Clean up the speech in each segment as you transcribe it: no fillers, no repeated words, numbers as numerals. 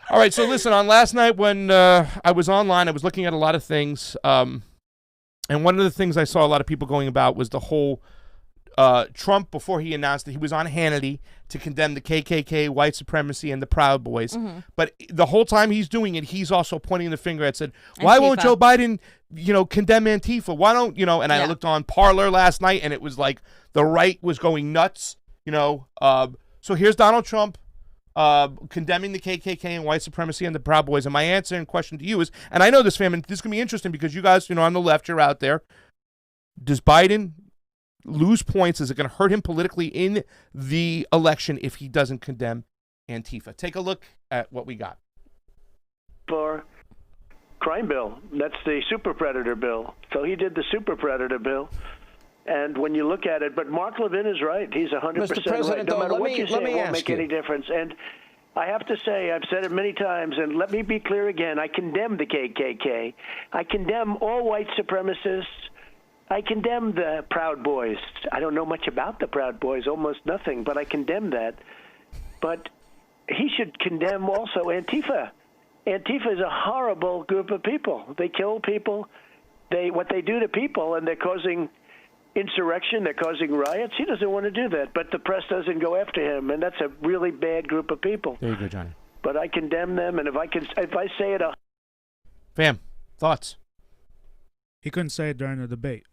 All right, so listen, on last night when I was online, I was looking at a lot of things, and one of the things I saw a lot of people going about was the whole Trump, before he announced that he was on Hannity to condemn the KKK, white supremacy, and the Proud Boys. Mm-hmm. But the whole time he's doing it, he's also pointing the finger at said, why won't Joe Biden, condemn Antifa? Why don't, and I looked on Parler last night, and it was like the right was going nuts, So here's Donald Trump condemning the KKK and white supremacy and the Proud Boys. And my answer and question to you is, and I know this, fam, and this is going to be interesting because you guys, on the left, you're out there. Does Biden lose points? Is it going to hurt him politically in the election if he doesn't condemn Antifa? Take a look at what we got. For crime bill. That's the super predator bill. So he did the super predator bill. And when you look at it, but Mark Levin is right. He's 100% right. No matter what you say, it won't make any difference. And I have to say, I've said it many times, and let me be clear again. I condemn the KKK. I condemn all white supremacists. I condemn the Proud Boys. I don't know much about the Proud Boys, almost nothing, but I condemn that. But he should condemn also Antifa. Antifa is a horrible group of people. They kill people. What they do to people, and they're causing insurrection, they're causing riots. He doesn't want to do that, but the press doesn't go after him, and that's a really bad group of people. There you go, Johnny. But I condemn them, and if I say it, Fam, thoughts? He couldn't say it during the debate.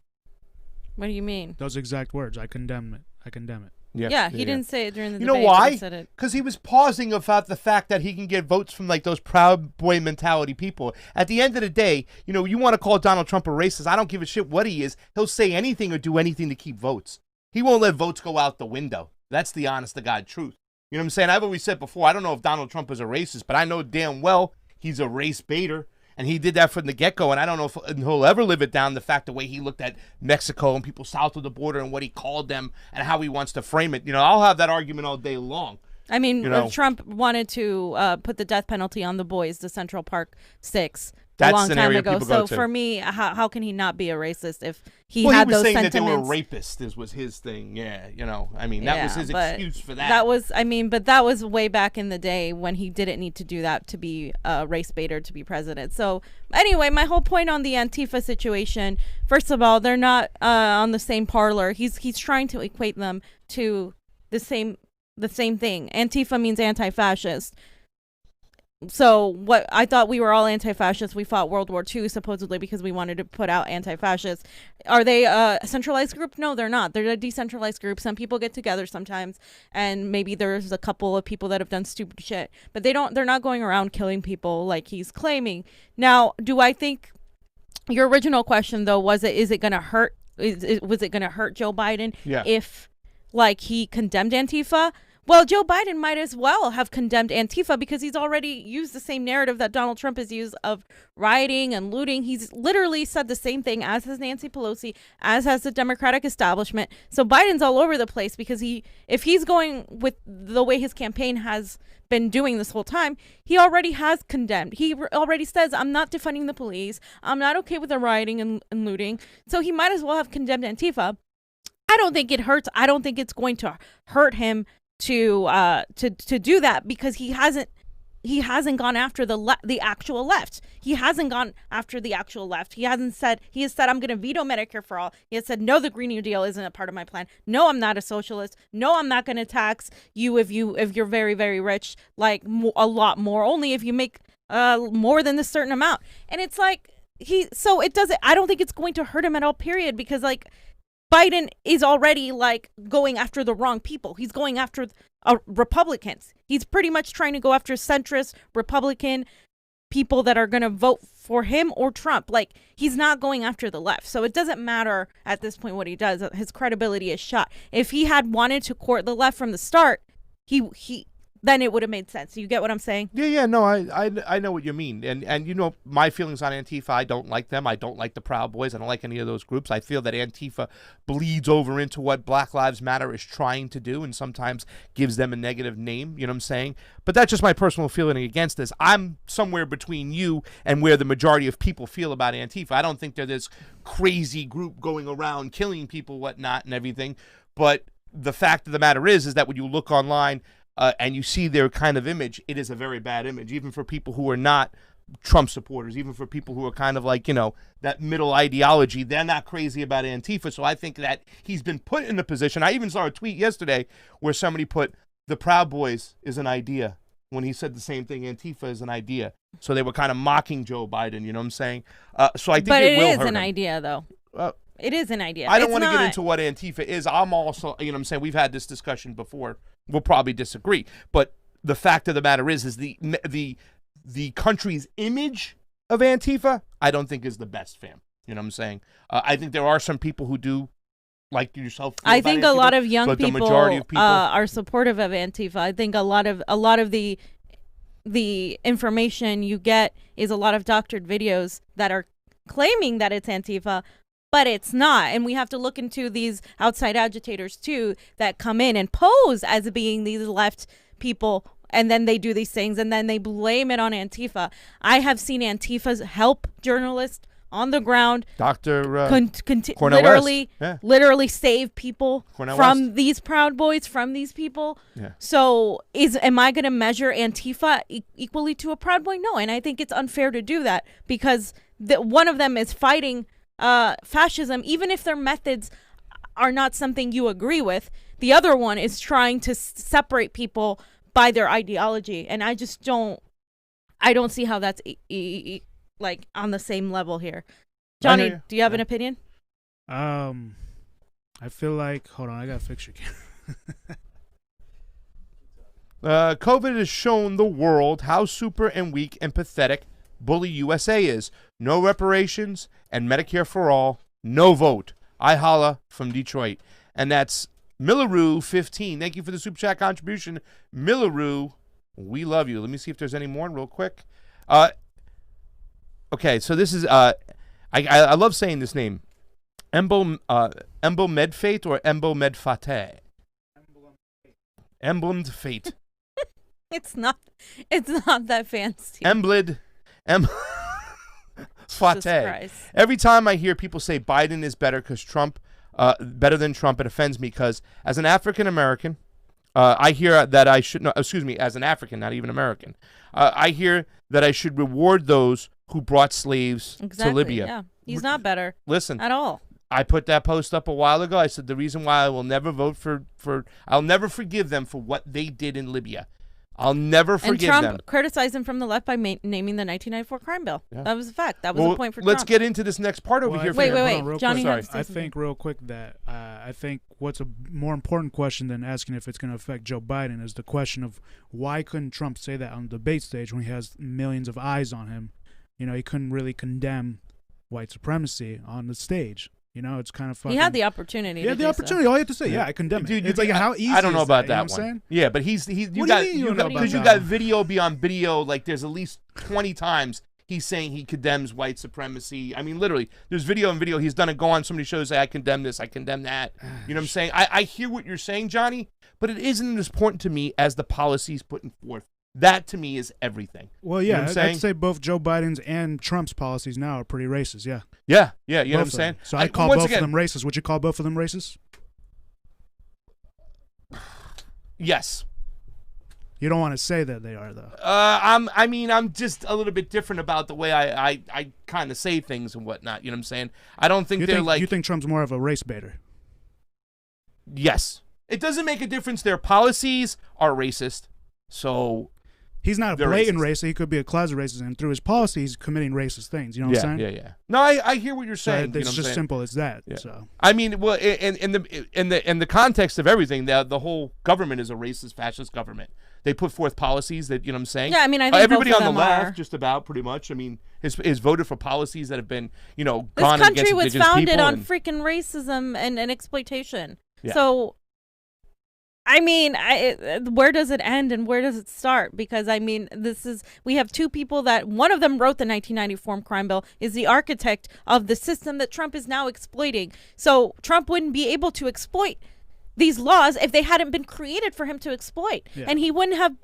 What do you mean? Those exact words. I condemn it. I condemn it. Yeah, he didn't say it during the debate. You know why? Because he was pausing about the fact that he can get votes from like those Proud Boy mentality people. At the end of the day, you want to call Donald Trump a racist. I don't give a shit what he is. He'll say anything or do anything to keep votes. He won't let votes go out the window. That's the honest to God truth. You know what I'm saying? I've always said before, I don't know if Donald Trump is a racist, but I know damn well he's a race baiter. And he did that from the get-go, and I don't know if he'll ever live it down, the way he looked at Mexico and people south of the border and what he called them and how he wants to frame it. I'll have that argument all day long. I mean, Trump wanted to put the death penalty on the boys, the Central Park Six, a long time ago. So for me, how can he not be a racist if he had those sentiments? Well, he was saying that they were rapists, was his thing. Yeah, that was his excuse for that. That was way back in the day when he didn't need to do that to be a race baiter to be president. So anyway, my whole point on the Antifa situation, first of all, they're not on the same parlor. He's trying to equate them to the same thing. Antifa means anti-fascist. So what I thought we were all anti-fascists. We fought World War II supposedly because we wanted to put out anti-fascists. Are they a centralized group? No, they're not. They're a decentralized group. Some people get together sometimes, and maybe there's a couple of people that have done stupid shit, but they're not going around killing people like he's claiming. Now, do I think your original question though was was it going to hurt Joe Biden if he condemned Antifa? Well, Joe Biden might as well have condemned Antifa because he's already used the same narrative that Donald Trump has used of rioting and looting. He's literally said the same thing, as has Nancy Pelosi, as has the Democratic establishment. So Biden's all over the place because if he's going with the way his campaign has been doing this whole time, he already has condemned. He already says, I'm not defunding the police. I'm not okay with the rioting and looting. So he might as well have condemned Antifa. I don't think it hurts. I don't think it's going to hurt him to do that because he hasn't gone after the actual left. He hasn't gone after the actual left. He has said I'm going to veto Medicare for all. He has said no, the Green New Deal isn't a part of my plan. No, I'm not a socialist. No, I'm not going to tax you if you're very, very rich, like a lot more. Only if you make more than this certain amount. And it's like I don't think it's going to hurt him at all. Period. Because Biden is already going after the wrong people. He's going after Republicans. He's pretty much trying to go after centrist Republican people that are going to vote for him or Trump. He's not going after the left. So it doesn't matter at this point what he does. His credibility is shot. If he had wanted to court the left from the start, then it would have made sense. You get what I'm saying? Yeah, no, I know what you mean. And my feelings on Antifa, I don't like them. I don't like the Proud Boys. I don't like any of those groups. I feel that Antifa bleeds over into what Black Lives Matter is trying to do and sometimes gives them a negative name, you know what I'm saying? But that's just my personal feeling against this. I'm somewhere between you and where the majority of people feel about Antifa. I don't think they're this crazy group going around killing people, whatnot, and everything. But the fact of the matter is that when you look online, and you see their kind of image, it is a very bad image, even for people who are not Trump supporters, even for people who are kind of like, that middle ideology. They're not crazy about Antifa. So I think that he's been put in a position. I even saw a tweet yesterday where somebody put the Proud Boys is an idea when he said the same thing. Antifa is an idea. So they were kind of mocking Joe Biden. You know what I'm saying? So I think it will hurt him. But it is an idea, though. It is an idea. I don't want to get into what Antifa is. I'm also, you know what I'm saying? We've had this discussion before. We'll probably disagree. But the fact of the matter is the country's image of Antifa, I don't think is the best, fam. You know what I'm saying? I think there are some people who do, like yourself. I think Antifa, a lot of young people, majority of people are supportive of Antifa. I think a lot of the information you get is a lot of doctored videos that are claiming that it's Antifa, but it's not. And we have to look into these outside agitators too that come in and pose as being these left people. And then they do these things, and then they blame it on Antifa. I have seen Antifa's help journalists on the ground, literally save people from these Proud Boys, from these people. Yeah. So am I going to measure Antifa equally to a Proud Boy? No, and I think it's unfair to do that because one of them is fighting fascism, even if their methods are not something you agree with. The other one is trying to separate people by their ideology, and I don't see how that's like on the same level here. Johnny, do you have an opinion? I feel like, hold on, I gotta fix your camera. COVID has shown the world how super and weak and pathetic Bully USA is. No reparations and Medicare for all, no vote. I holla from Detroit, and that's Millaroo 15. Thank you for the super chat contribution, Millaroo. We love you. Let me see if there's any more real quick. Okay, so this is I love saying this name, Embo Medfate or Embo Medfate. Emblemed Fate. It's not that fancy. Fate. Every time I hear people say Biden is better because better than Trump, it offends me because as an African American, I hear that I should, as an African, not even American, I hear that I should reward those who brought slaves to Libya. Yeah, he's not better. Listen, at all. I put that post up a while ago. I said the reason why I will never vote I'll never forgive them for what they did in Libya. I'll never forgive them. And Trump criticized him from the left by naming the 1994 crime bill. Yeah. That was a fact. That was a point for Trump. Let's get into this next part over here. Wait. Johnny, I think real quick that I think what's a more important question than asking if it's going to affect Joe Biden is the question of why couldn't Trump say that on the debate stage when he has millions of eyes on him? He couldn't really condemn white supremacy on the stage. It's kind of fucking. He had the opportunity. He had the opportunity. All you have to say, yeah, I condemn it. Dude, it's like how easy. I don't know about that one. Saying? Yeah, but you got video beyond video. Like there's at least 20 times he's saying he condemns white supremacy. I mean, literally, there's video and video. He's done it. Go on somebody shows say I condemn this, I condemn that. You know what I'm saying? I hear what you're saying, Johnny, but it isn't as important to me as the policies putting forth. That to me is everything. Well, yeah, you know I'd say both Joe Biden's and Trump's policies now are pretty racist. Yeah. Yeah. You know what I'm saying? So I call both of them racist. Would you call both of them racist? Yes. You don't want to say that they are, though. I'm just a little bit different about the way I kind of say things and whatnot. You know what I'm saying? I don't think You think Trump's more of a race baiter? Yes. It doesn't make a difference. Their policies are racist. So he's not a blatant racist. He could be a closet racist, and through his policy, he's committing racist things. You know what I'm saying? Yeah. No, I hear what you're saying. So it's just simple as that. Yeah. So I mean, well, in the context of everything, the whole government is a racist, fascist government. They put forth policies that, you know what I'm saying? Yeah, I mean, I think everybody both on of the them left, just about pretty much. I mean, has voted for policies that have been, gone against this country was indigenous founded people on freaking racism and exploitation. Yeah. So. I mean, where does it end and where does it start? Because, I mean, we have two people that one of them wrote the 1994 crime bill, is the architect of the system that Trump is now exploiting. So Trump wouldn't be able to exploit these laws if they hadn't been created for him to exploit. Yeah. And he wouldn't have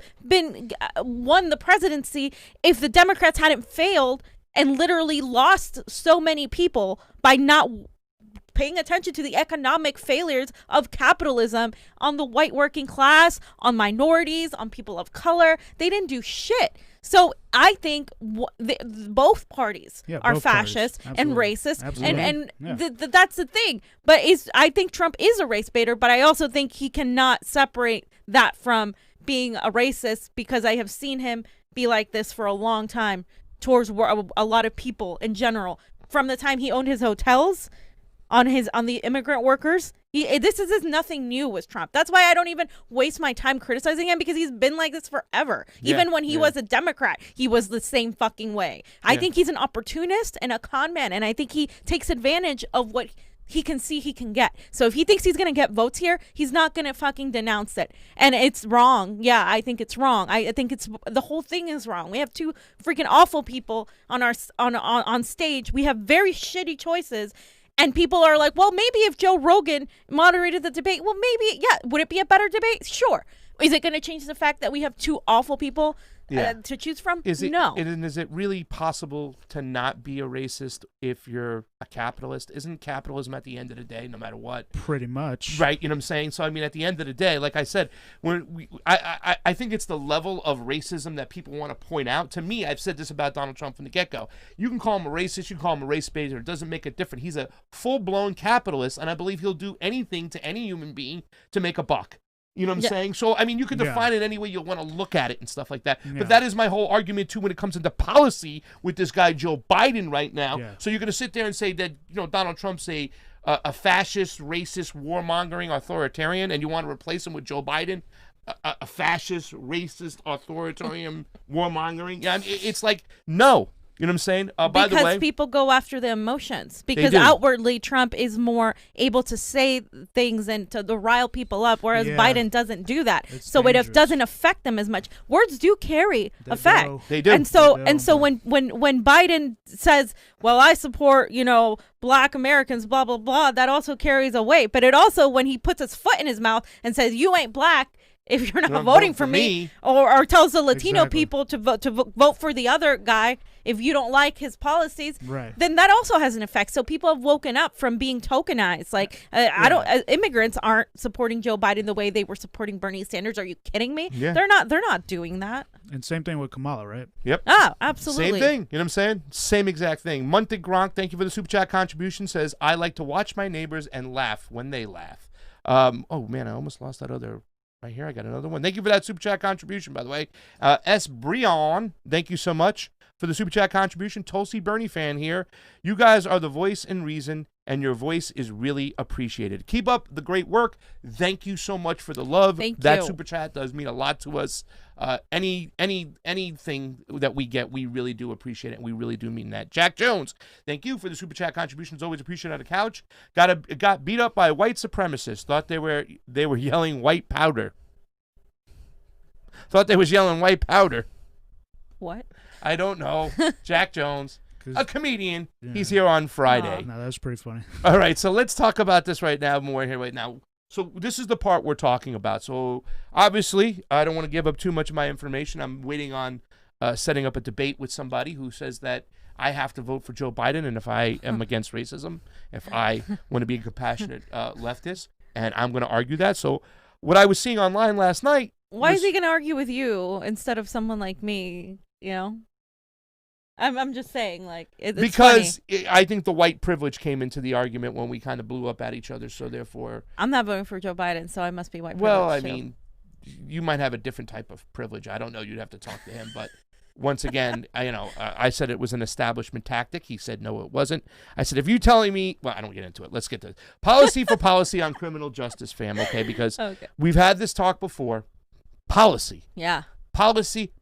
won the presidency if the Democrats hadn't failed and literally lost so many people by not paying attention to the economic failures of capitalism on the white working class, on minorities, on people of color. They didn't do shit. So I think both parties are fascist and racist, and that's the thing. But I think Trump is a race baiter, but I also think he cannot separate that from being a racist, because I have seen him be like this for a long time towards a lot of people in general. From the time he owned his hotels on the immigrant workers. This is nothing new with Trump. That's why I don't even waste my time criticizing him, because he's been like this forever. Even when he was a Democrat, he was the same fucking way. I think he's an opportunist and a con man, and I think he takes advantage of what he can see he can get. So if he thinks he's going to get votes here, he's not going to fucking denounce it. And it's wrong. Yeah, I think it's wrong. I think the whole thing is wrong. We have two freaking awful people on stage. We have very shitty choices. And people are like, well, maybe if Joe Rogan moderated the debate, well, maybe, would it be a better debate? Sure. Is it going to change the fact that we have two awful people to choose from? No. Is it really possible to not be a racist if you're a capitalist? Isn't capitalism at the end of the day, no matter what? Pretty much. Right, you know what I'm saying? So, I mean, at the end of the day, like I said, I think it's the level of racism that people want to point out. To me, I've said this about Donald Trump from the get-go. You can call him a racist, you can call him a race baiter. It doesn't make a difference. He's a full-blown capitalist, and I believe he'll do anything to any human being to make a buck. You know what I'm saying? So, I mean, you can define it any way you want to look at it and stuff like that. But that is my whole argument, too, when it comes into policy with this guy, Joe Biden, right now. So you're going to sit there and say that, Donald Trump's a fascist, racist, warmongering authoritarian, and you want to replace him with Joe Biden, a fascist, racist, authoritarian, warmongering? Yeah, I mean, it's like, no. You know what I'm saying? By the way, because people go after the emotions. Because outwardly, Trump is more able to say things and to rile people up, whereas Biden doesn't do that. So it doesn't affect them as much. Words do carry effect. They do. And so when Biden says, "Well, I support Black Americans," blah blah blah, that also carries a weight. But it also, when he puts his foot in his mouth and says, "You ain't black if you're not voting for me," or tells the Latino people to vote for the other guy if you don't like his policies, then that also has an effect. So people have woken up from being tokenized. Like immigrants aren't supporting Joe Biden the way they were supporting Bernie Sanders. Are you kidding me? Yeah. They're not doing that. And same thing with Kamala, right? Yep. Oh, absolutely. Same thing. You know what I'm saying? Same exact thing. Monty Gronk, thank you for the super chat contribution. Says, I like to watch my neighbors and laugh when they laugh. Oh man, I almost lost that other. Right here, I got another one. Thank you for that super chat contribution, by the way. S. Brion, thank you so much for the super chat contribution. Tulsi Bernie fan here. You guys are the voice and reason, and your voice is really appreciated. Keep up the great work. Thank you so much for the love. That super chat does mean a lot to us. Anything that we get, we really do appreciate it, and we really do mean that. Jack Jones, thank you for the super chat contributions. Always appreciated on the couch. Got beat up by a white supremacist. Thought they were yelling white powder. Thought they was yelling white powder. What? I don't know. Jack Jones, a comedian. Yeah. He's here on Friday. No, that was pretty funny. All right, so let's talk about this right now. So this is the part we're talking about. So obviously, I don't want to give up too much of my information. I'm waiting on setting up a debate with somebody who says that I have to vote for Joe Biden, and if I am against racism, if I want to be a compassionate leftist, and I'm going to argue that. So what I was seeing online last night. Why is he going to argue with you instead of someone like me? I'm just saying, like, it's because I think the white privilege came into the argument when we kind of blew up at each other. So therefore, I'm not voting for Joe Biden, so I must be white. Well, I mean, you might have a different type of privilege. I don't know. You'd have to talk to him. But once again, I said it was an establishment tactic. He said no, it wasn't. I said, if you're telling me, well, I don't get into it. Let's get to policy for policy on criminal justice, fam. Okay, because we've had this talk before. Policy. Yeah. Policy.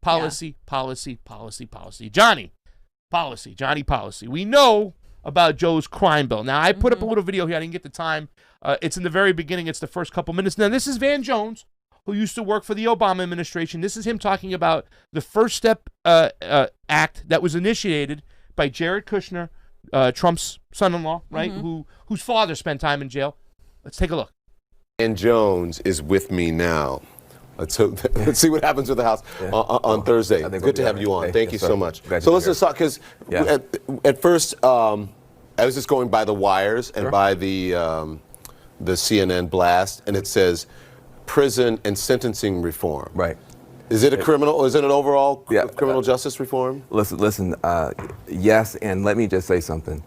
Johnny, policy. We know about Joe's crime bill. Now, I put up a little video here. I didn't get the time. It's in the very beginning. It's the first couple minutes. Now, this is Van Jones, who used to work for the Obama administration. This is him talking about the First Step Act that was initiated by Jared Kushner, Trump's son-in-law, right, whose father spent time in jail. Let's take a look. Van Jones is with me now. Let's see what happens with the House on Thursday. Good to have you on. Thank you so much. So let's just talk, because at first I was just going by the wires and by the CNN blast, and it says prison and sentencing reform. Right. Is it a criminal? Is it an overall criminal justice reform? Listen. Yes, and let me just say something.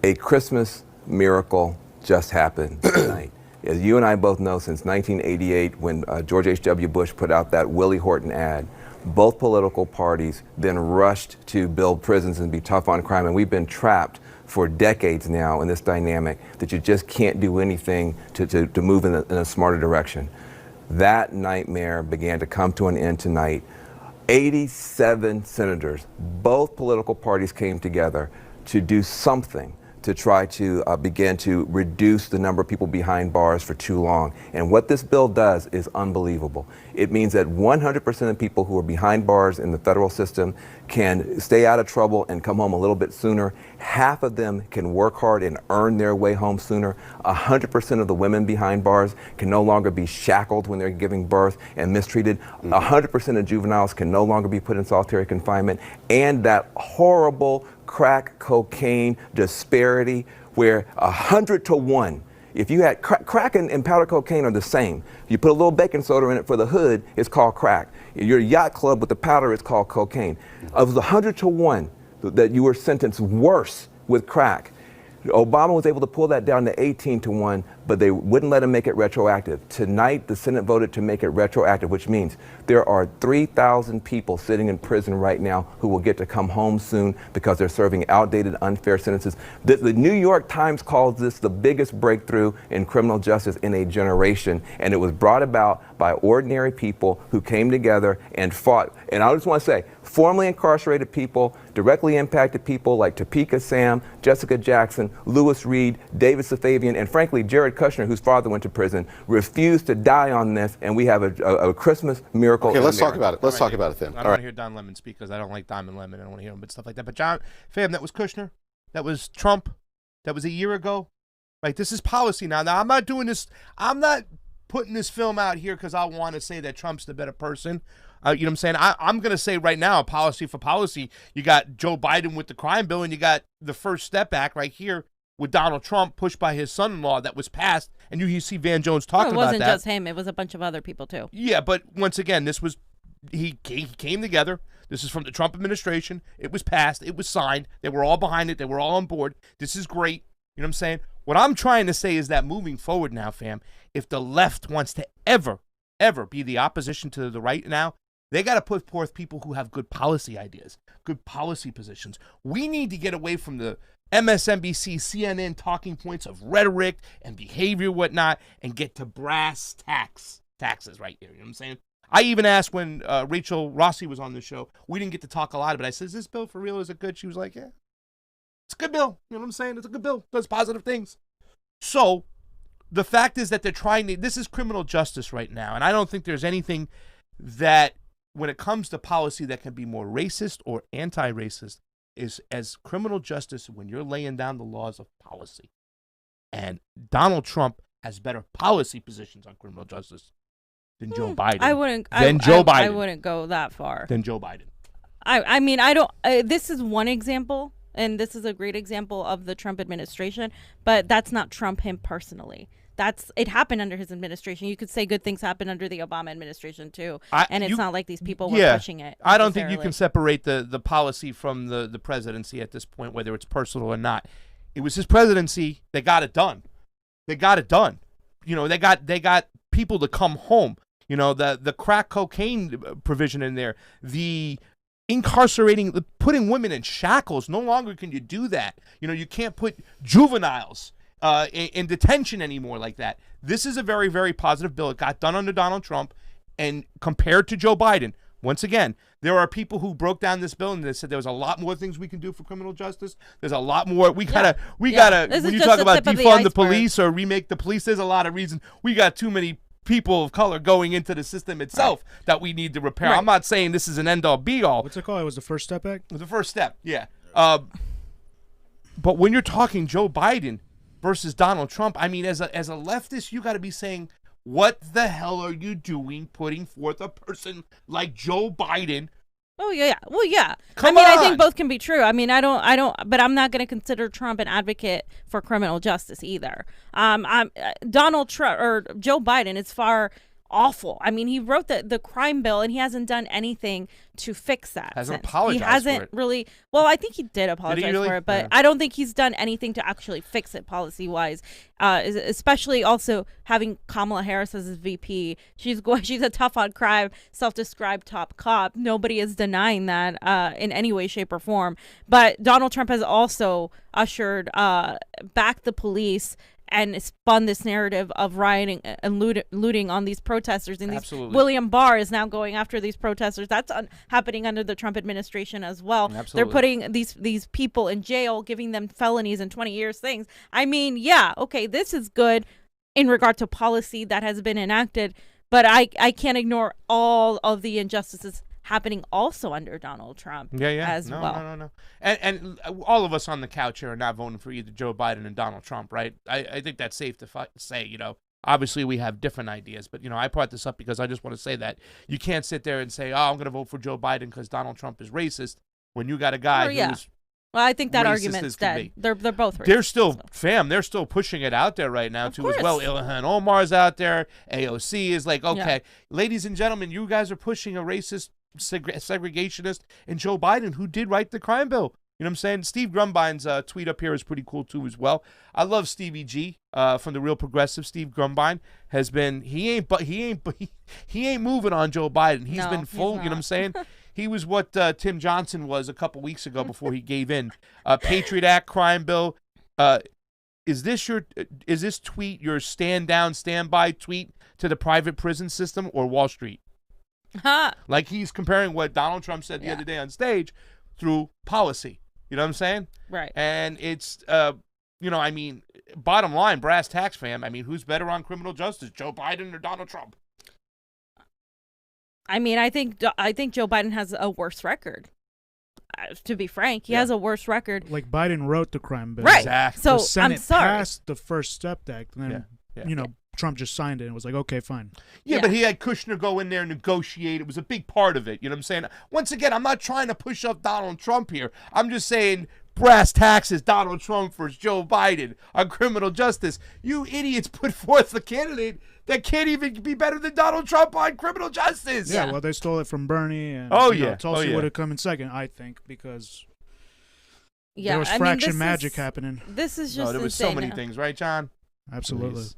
A Christmas miracle just happened tonight. As you and I both know, since 1988, when George H.W. Bush put out that Willie Horton ad, both political parties then rushed to build prisons and be tough on crime, and we've been trapped for decades now in this dynamic that you just can't do anything to move in a smarter direction. That nightmare began to come to an end tonight. 87 senators, both political parties came together to do something to try to begin to reduce the number of people behind bars for too long. And what this bill does is unbelievable. It means that 100% of people who are behind bars in the federal system can stay out of trouble and come home a little bit sooner. Half of them can work hard and earn their way home sooner. 100% of the women behind bars can no longer be shackled when they're giving birth and mistreated. 100% of juveniles can no longer be put in solitary confinement. And that horrible crack cocaine disparity where 100 to 1. If you had crack and powder cocaine are the same. If you put a little baking soda in it for the hood, it's called crack. Your yacht club with the powder, it's called cocaine. Of the 100 to 1 that you were sentenced worse with crack, Obama was able to pull that down to 18 to 1, but they wouldn't let him make it retroactive. Tonight, the Senate voted to make it retroactive, which means there are 3,000 people sitting in prison right now who will get to come home soon because they're serving outdated, unfair sentences. The New York Times calls this the biggest breakthrough in criminal justice in a generation, and it was brought about by ordinary people who came together and fought. And I just want to say, formerly incarcerated people, directly impacted people like Topeka Sam, Jessica Jackson, Lewis Reed, David Safavian, and frankly, Jared Kushner, whose father went to prison, refused to die on this, and we have a Christmas miracle. Okay, let's talk about it. Let's talk about it then. I don't want to hear Don Lemon speak because I don't like Diamond Lemon. I don't want to hear him, but stuff like that. But John, fam, that was Kushner. That was Trump. That was a year ago. Like, this is policy now. Now, I'm not doing this. I'm not putting this film out here because I want to say that Trump's the better person. You know what I'm saying? I'm going to say right now, policy for policy, you got Joe Biden with the crime bill, and you got the First Step Act right here with Donald Trump pushed by his son-in-law that was passed. And you see Van Jones talking about that. It wasn't just him. It was a bunch of other people, too. Yeah, but once again, this was, he came together. This is from the Trump administration. It was passed. It was signed. They were all behind it. They were all on board. This is great. You know what I'm saying? What I'm trying to say is that moving forward now, fam, if the left wants to ever be the opposition to the right now, they got to put forth people who have good policy ideas, good policy positions. We need to get away from the MSNBC, CNN talking points of rhetoric and behavior, whatnot, and get to brass taxes right here. You know what I'm saying? I even asked when Rachel Rossi was on the show. We didn't get to talk a lot, but I said, is this bill for real? Is it good? She was like, yeah, it's a good bill. You know what I'm saying? It's a good bill. Does positive things. So the fact is that they're trying to, this is criminal justice right now. And I don't think there's anything that, when it comes to policy, that can be more racist or anti-racist is as criminal justice when you're laying down the laws of policy. And Donald Trump has better policy positions on criminal justice than Joe Biden. I wouldn't go that far. Than Joe Biden. I mean, I don't. This is one example, and this is a great example of the Trump administration, but that's not Trump him personally. It happened under his administration. You could say good things happened under the Obama administration too, and it's not like these people were pushing it. I don't think you can separate the policy from the presidency at this point, whether it's personal or not. It was his presidency that got it done. They got it done. You know, they got people to come home. You know, the crack cocaine provision in there, the putting women in shackles. No longer can you do that. You know, you can't put juveniles in detention anymore like that. This is a very, very positive bill. It got done under Donald Trump, and compared to Joe Biden, once again, there are people who broke down this bill and they said there was a lot more things we can do for criminal justice. There's a lot more. We gotta. When you talk about defund the police or remake the police, there's a lot of reasons. We got too many people of color going into the system itself that we need to repair. Right. I'm not saying this is an end-all, be-all. What's it called? It was the First Step Act? It was the first step, yeah. But when you're talking Joe Biden versus Donald Trump, I mean, as a leftist, you got to be saying, what the hell are you doing putting forth a person like Joe Biden Oh yeah. Well, yeah. Come I on. think both can be true. I don't. But I'm not going to consider Trump an advocate for criminal justice either. Donald Trump or Joe Biden is far awful. I mean, he wrote the crime bill and he hasn't done anything to fix that. Hasn't apologized. He hasn't for it. really. Well, I think he did apologize for it, but I don't think he's done anything to actually fix it policy wise. Especially also having Kamala Harris as his VP. She's a tough on crime, self-described top cop. Nobody is denying that in any way, shape, or form. But Donald Trump has also ushered back the police and spun this narrative of rioting and looting on these protesters. And William Barr is now going after these protesters. That's happening under the Trump administration as well. Absolutely. They're putting these people in jail, giving them felonies and 20 years things. I mean, yeah, okay, this is good in regard to policy that has been enacted, but I can't ignore all of the injustices happening also under Donald Trump as well. No. And all of us on the couch here are not voting for either Joe Biden and Donald Trump, right? I think that's safe to say, you know. Obviously, we have different ideas, but, you know, I brought this up because I just want to say that you can't sit there and say, oh, I'm going to vote for Joe Biden because Donald Trump is racist when you got a guy who's well, I think that argument's dead. They're both racist. They're still, they're still pushing it out there right now, too, as well. Ilhan Omar's out there. AOC is like, okay, ladies and gentlemen, you guys are pushing a racist segregationist and Joe Biden, who did write the crime bill. You know what I'm saying? Steve Grumbine's tweet up here is pretty cool too as well. I love Stevie G from the Real Progressive. Steve Grumbine has been he ain't moving on Joe Biden. He's been full. You know what I'm saying? He was what Tim Johnson was a couple weeks ago before he gave in. Patriot Act crime bill. Is this tweet your stand down, stand by tweet to the private prison system or Wall Street? Like he's comparing what Donald Trump said the other day on stage through policy. You know what I'm saying? Right. And it's, you know, I mean, bottom line, brass tacks, fam. I mean, who's better on criminal justice, Joe Biden or Donald Trump? I mean, I think Joe Biden has a worse record. To be frank, he has a worse record. Like Biden wrote the crime bill. Right. Exactly. So the Senate I'm sorry. passed the First Step Act, and then you know Trump just signed it and was like, okay, fine. Yeah, but he had Kushner go in there and negotiate. It was a big part of it. You know what I'm saying? Once again, I'm not trying to push up Donald Trump here. I'm just saying brass taxes, Donald Trump versus Joe Biden on criminal justice. You idiots put forth a candidate that can't even be better than Donald Trump on criminal justice. Yeah, well, they stole it from Bernie. And, Tulsi would have come in second, I think, because there was fraction magic happening. This is just there was so many things, right, John? Absolutely. Please.